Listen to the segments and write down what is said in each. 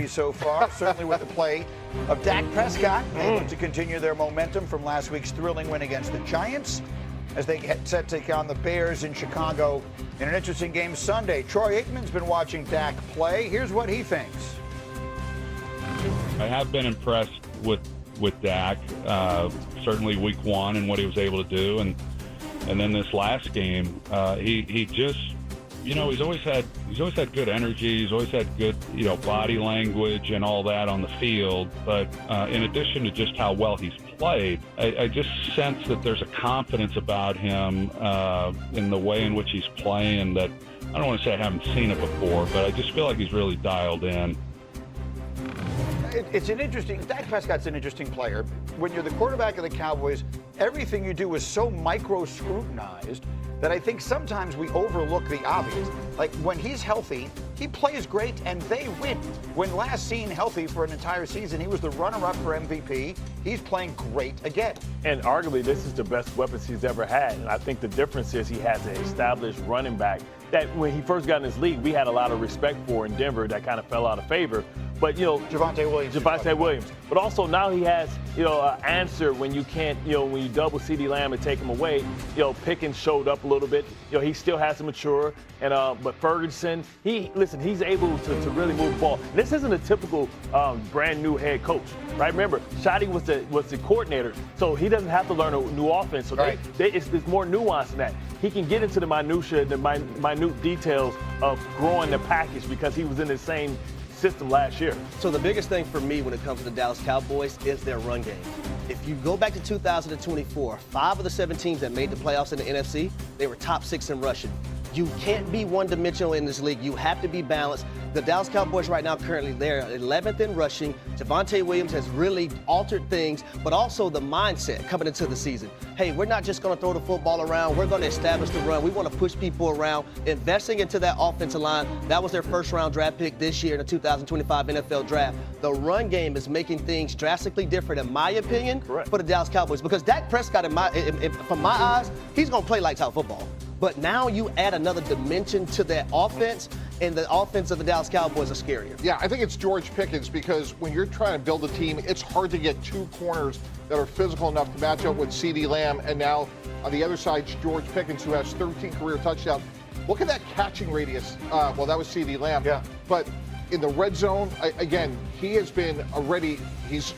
so far, certainly with the play of Dak Prescott. They look to continue their momentum from last week's thrilling win against the Giants as they get set to take on the Bears in Chicago in an interesting game Sunday. Troy Aikman's been watching Dak play. Here's what he thinks. I have been impressed with Dak, certainly week one and what he was able to do. And then this last game, he just, he's always had good energy. He's always had good, body language and all that on the field. But in addition to just how well he's played, I just sense that there's a confidence about him in the way in which he's playing that I don't want to say I haven't seen it before, but I just feel like he's really dialed in. It's an interesting, Dak Prescott's an interesting player. When you're the quarterback of the Cowboys, everything you do is so micro-scrutinized that I think sometimes we overlook the obvious. Like when he's healthy, he plays great and they win. When last seen healthy for an entire season, he was the runner-up for MVP. He's playing great again. And arguably, this is the best weapons he's ever had. And I think the difference is he has an established running back that when he first got in this league, we had a lot of respect for in Denver that kind of fell out of favor. But, Javonte Williams. But also now he has, an answer when you can't, when you double CeeDee Lamb and take him away. Pickens showed up a little bit. He still has to mature. And but Ferguson, he's able to really move the ball. And this isn't a typical brand new head coach, right? Remember, Shotty was the coordinator, so he doesn't have to learn a new offense. So right. It's more nuanced than that. He can get into the minutia, the minute details of growing the package because he was in the same system last year. So the biggest thing for me when it comes to the Dallas Cowboys is their run game. If you go back to 2024, 5 of the 7 teams that made the playoffs in the NFC, they were top 6 in rushing. You can't be one-dimensional in this league. You have to be balanced. The Dallas Cowboys right now, currently, they're 11th in rushing. Javonte Williams has really altered things, but also the mindset coming into the season. Hey, we're not just going to throw the football around. We're going to establish the run. We want to push people around, investing into that offensive line. That was their first-round draft pick this year in the 2025 NFL Draft. The run game is making things drastically different, in my opinion, Correct. for the Dallas Cowboys. Because Dak Prescott, from my eyes, he's going to play lights-out football. But now you add another dimension to that offense, and the offense of the Dallas Cowboys are scarier. Yeah, I think it's George Pickens because when you're trying to build a team, it's hard to get 2 corners that are physical enough to match up with CeeDee Lamb. And now on the other side, George Pickens, who has 13 career touchdowns. Look at that catching radius. Well, that was CeeDee Lamb. Yeah. But in the red zone, again, he's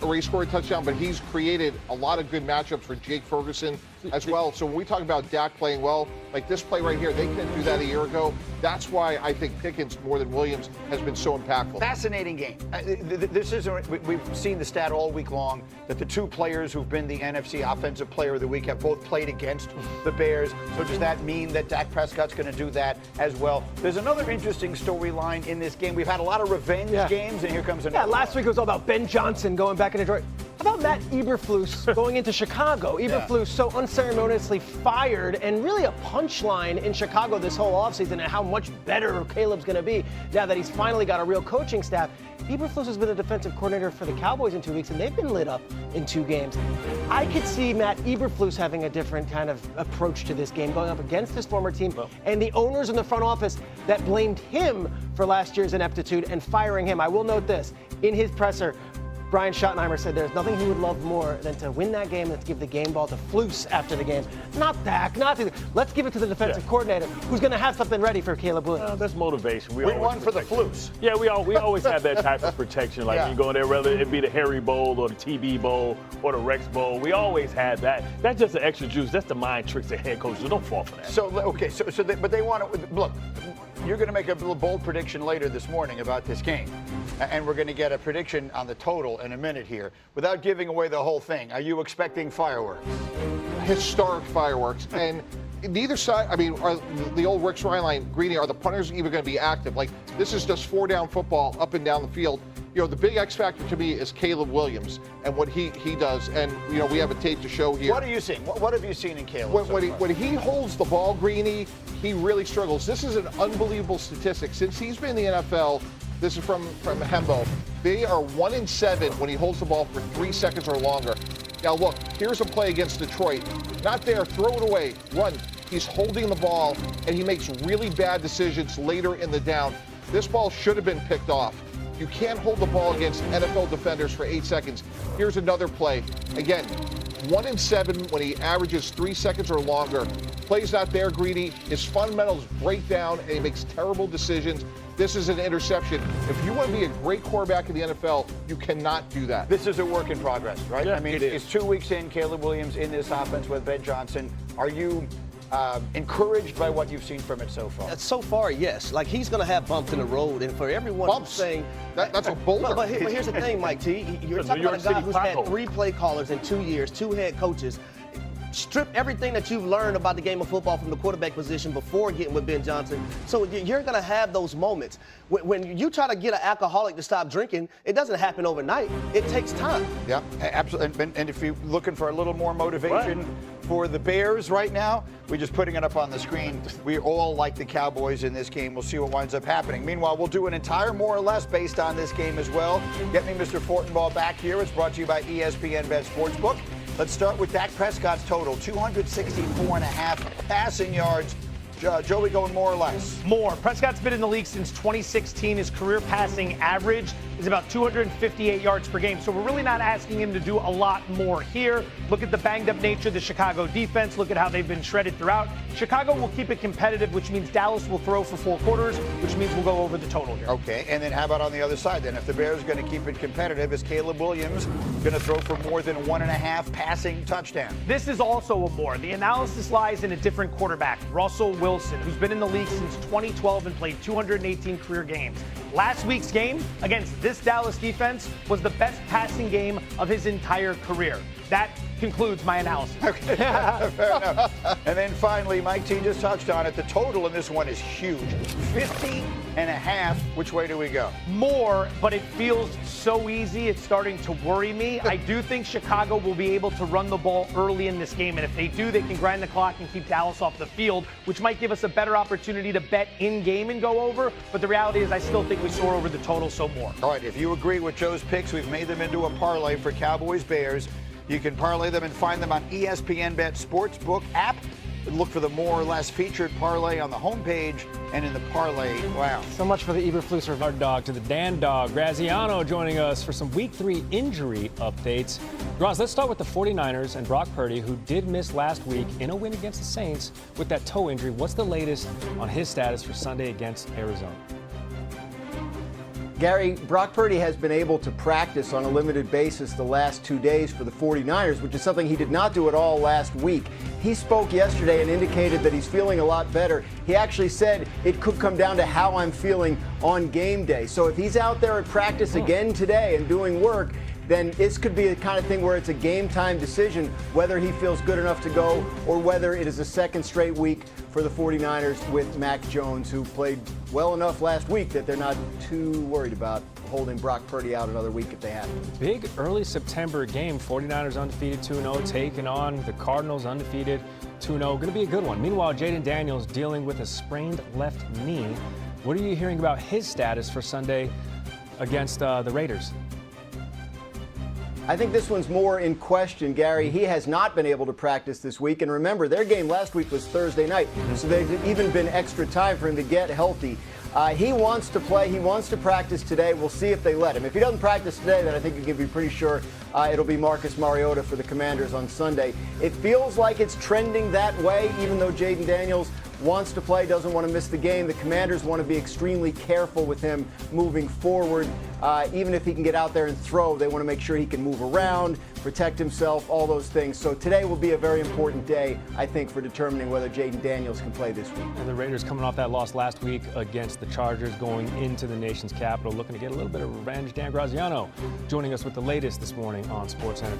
already scored a touchdown, but he's created a lot of good matchups for Jake Ferguson as well. So when we talk about Dak playing well, like this play right here, they couldn't do that a year ago. That's why I think Pickens, more than Williams, has been so impactful. Fascinating game. We've seen the stat all week long that the 2 players who've been the NFC Offensive Player of the Week have both played against the Bears. So does that mean that Dak Prescott's going to do that as well? There's another interesting storyline in this game. We've had a lot of revenge games, and here comes another. Yeah, last week it was all about Ben Johnson going back into Detroit. How about Matt Eberflus going into Chicago? Eberflus so unceremoniously fired, and really a punchline in Chicago this whole offseason and how much better Caleb's going to be now that he's finally got a real coaching staff. Eberflus has been the defensive coordinator for the Cowboys in 2 weeks, and they've been lit up in 2 games. I could see Matt Eberflus having a different kind of approach to this game, going up against his former team, and the owners in the front office that blamed him for last year's ineptitude and firing him. I will note this. In his presser, Brian Schottenheimer said there's nothing he would love more than to win that game and to give the game ball to Flus after the game. Not Dak, let's give it to the defensive coordinator who's going to have something ready for Caleb Williams. That's motivation. We won for the Flus. Yeah, we always have that type of protection. Like when you go in there, whether it be the Harry Bowl or the TB Bowl or the Rex Bowl, we always had that. That's just the extra juice. That's the mind tricks of head coaches. Don't fall for that. But they want to look. You're going to make a little bold prediction later this morning about this game, and we're going to get a prediction on the total in a minute here. Without giving away the whole thing, are you expecting fireworks? Historic fireworks. And neither side, are the old Rick Rhineline, Greeny, are the punters even going to be active? Like, this is just 4-down football up and down the field. The big X factor to me is Caleb Williams and what he does. And, we have a tape to show here. What are you seeing? What have you seen in Caleb? When he holds the ball, Greeny, he really struggles. This is an unbelievable statistic. Since he's been in the NFL, this is from Hembo, they are 1-7 when he holds the ball for 3 seconds or longer. Now, look, here's a play against Detroit. Not there, throw it away, run. He's holding the ball, and he makes really bad decisions later in the down. This ball should have been picked off. You can't hold the ball against NFL defenders for 8 seconds. Here's another play. Again, 1 in 7 when he averages 3 seconds or longer. Play's not there, Greeny. His fundamentals break down, and he makes terrible decisions. This is an interception. If you want to be a great quarterback in the NFL, you cannot do that. This is a work in progress, right? Yeah, I mean, it's 2 weeks in, Caleb Williams in this offense with Ben Johnson. Are you encouraged by what you've seen from it so far? So far, yes. Like, he's going to have bumps in the road, and for everyone who's saying that's a boulder. But here's the thing, Mike T. You're talking about a guy who's had 3 play callers in 2 years, 2 head coaches. Strip everything that you've learned about the game of football from the quarterback position before getting with Ben Johnson. So you're going to have those moments. When you try to get an alcoholic to stop drinking, it doesn't happen overnight. It takes time. Yeah, absolutely. And if you're looking for a little more motivation for the Bears right now, we're just putting it up on the screen. We all like the Cowboys in this game. We'll see what winds up happening. Meanwhile, we'll do an entire more or less based on this game as well. Get me Mr. Fortenbaugh back here. It's brought to you by ESPN Bet Sportsbook. Let's start with Dak Prescott's total, 264.5 passing yards. Joey going more or less? More. Prescott's been in the league since 2016. His career passing average is about 258 yards per game. So we're really not asking him to do a lot more here. Look at the banged up nature of the Chicago defense. Look at how they've been shredded throughout. Chicago will keep it competitive, which means Dallas will throw for 4 quarters, which means we'll go over the total here. Okay, and then how about on the other side then? If the Bears are going to keep it competitive, is Caleb Williams going to throw for more than 1.5 passing touchdowns? This is also a more. The analysis lies in a different quarterback, Russell Wilson, who's been in the league since 2012 and played 218 career games. Last week's game against this Dallas defense was the best passing game of his entire career. That concludes my analysis. Okay, fair enough. And then finally, Mike T just touched on it. The total in this one is huge, 50.5. Which way do we go? More, but it feels so easy. It's starting to worry me. I do think Chicago will be able to run the ball early in this game, and if they do, they can grind the clock and keep Dallas off the field, which might give us a better opportunity to bet in game and go over. But the reality is, I still think we soar over the total, so more. All right, if you agree with Joe's picks, we've made them into a parlay for Cowboys Bears. You can parlay them and find them on ESPN Bet Sportsbook app. Look for the more or less featured parlay on the homepage and in the parlay. Wow. So much for the Eberflus Our dog to the Dan dog. Graziano joining us for some Week 3 injury updates. Graz, let's start with the 49ers and Brock Purdy, who did miss last week in a win against the Saints with that toe injury. What's the latest on his status for Sunday against Arizona? Gary, Brock Purdy has been able to practice on a limited basis the last 2 days for the 49ers, which is something he did not do at all last week. He spoke yesterday and indicated that he's feeling a lot better. He actually said it could come down to how I'm feeling on game day. So if he's out there at practice again today and doing work, then this could be the kind of thing where it's a game time decision whether he feels good enough to go or whether it is a second straight week for the 49ers with Mac Jones, who played well enough last week that they're not too worried about holding Brock Purdy out another week if they have to. Big early September game. 49ers undefeated 2-0, taking on the Cardinals undefeated 2-0. Going to be a good one. Meanwhile, Jaden Daniels dealing with a sprained left knee. What are you hearing about his status for Sunday against the Raiders? I think this one's more in question, Gary. He has not been able to practice this week. And remember, their game last week was Thursday night, so there's even been extra time for him to get healthy. He wants to play. He wants to practice today. We'll see if they let him. If he doesn't practice today, then I think you can be pretty sure it'll be Marcus Mariota for the Commanders on Sunday. It feels like it's trending that way, even though Jaden Daniels wants to play, doesn't want to miss the game. The Commanders want to be extremely careful with him moving forward. Even if he can get out there and throw, they want to make sure he can move around, protect himself, all those things. So today will be a very important day, I think, for determining whether Jaden Daniels can play this week. And the Raiders coming off that loss last week against the Chargers, going into the nation's capital, looking to get a little bit of revenge. Dan Graziano joining us with the latest this morning on SportsCenter.